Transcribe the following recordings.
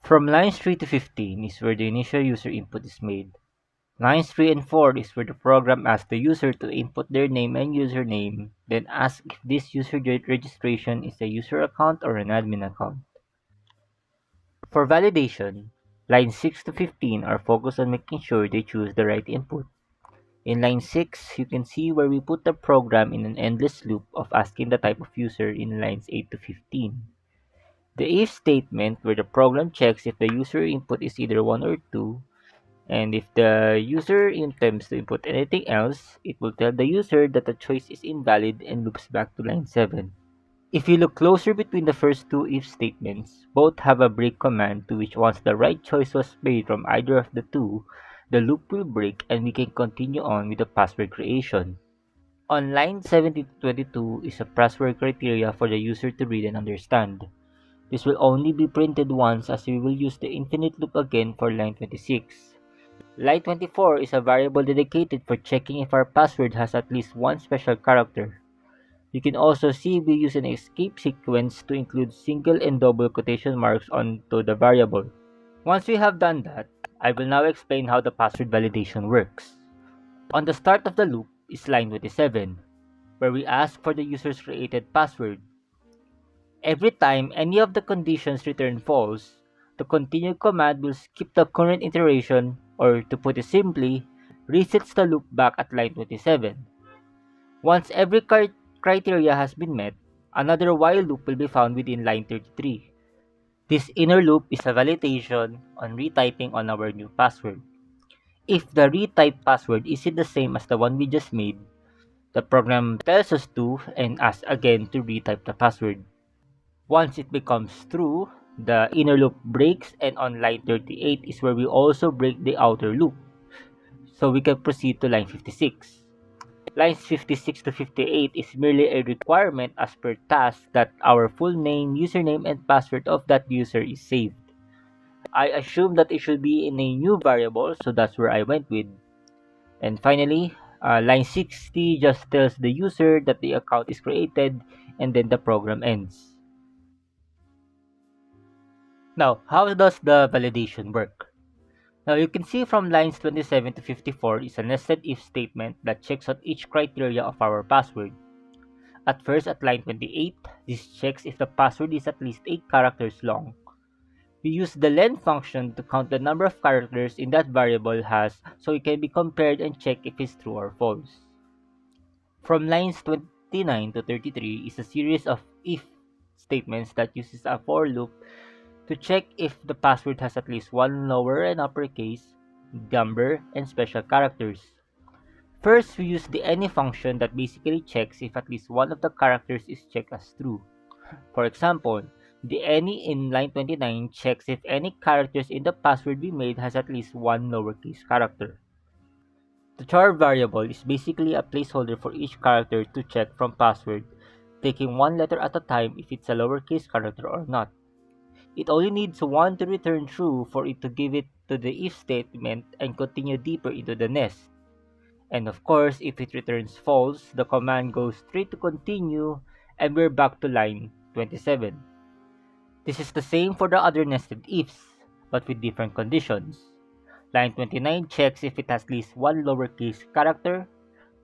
From lines 3 to 15 is where the initial user input is made. Lines 3 and 4 is where the program asks the user to input their name and username, then asks if this user registration is a user account or an admin account. For validation, lines 6 to 15 are focused on making sure they choose the right input. In line 6, you can see where we put the program in an endless loop of asking the type of user in lines 8 to 15. The if statement where the program checks if the user input is either 1 or 2, and if the user intends to input anything else, it will tell the user that the choice is invalid and loops back to line 7. If you look closer between the first two if statements, both have a break command to which once the right choice was made from either of the two, the loop will break and we can continue on with the password creation. On line 17 to 22 is a password criteria for the user to read and understand. This will only be printed once as we will use the infinite loop again for line 26. Line 24 is a variable dedicated for checking if our password has at least one special character. You can also see we use an escape sequence to include single and double quotation marks onto the variable. Once we have done that, I will now explain how the password validation works. On the start of the loop is line 27, where we ask for the user's created password. Every time any of the conditions return false, the continue command will skip the current iteration, or to put it simply, resets the loop back at line 27. Once every criteria has been met, another while loop will be found within line 33. This inner loop is a validation on retyping on our new password. If the retyped password isn't the same as the one we just made, the program tells us to and asks again to retype the password. Once it becomes true, the inner loop breaks, and on line 38 is where we also break the outer loop. So we can proceed to line 56. Lines 56 to 58 is merely a requirement as per task that our full name, username, and password of that user is saved. I assume that it should be in a new variable, so that's where I went with. And finally, line 60 just tells the user that the account is created, and then the program ends. Now, how does the validation work? Now, you can see from lines 27 to 54 is a nested if statement that checks on each criteria of our password. At first, at line 28, this checks if the password is at least 8 characters long. We use the len function to count the number of characters in that variable has so it can be compared and check if it's true or false. From lines 29 to 33 is a series of if statements that uses a for loop to check if the password has at least one lower and uppercase, number, and special characters. First, we use the any function that basically checks if at least one of the characters is checked as true. For example, the any in line 29 checks if any characters in the password we made has at least one lowercase character. The char variable is basically a placeholder for each character to check from password, taking one letter at a time if it's a lowercase character or not. It only needs one to return true for it to give it to the if statement and continue deeper into the nest. And of course, if it returns false, the command goes straight to continue and we're back to line 27. This is the same for the other nested ifs, but with different conditions. Line 29 checks if it has at least one lowercase character.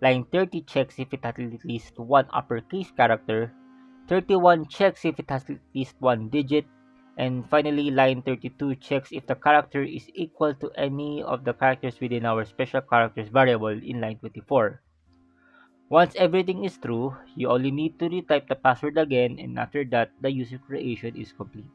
Line 30 checks if it has at least one uppercase character. 31 checks if it has at least one digit. And finally, line 32 checks if the character is equal to any of the characters within our special characters variable in line 24. Once everything is true, you only need to retype the password again, and after that, the user creation is complete.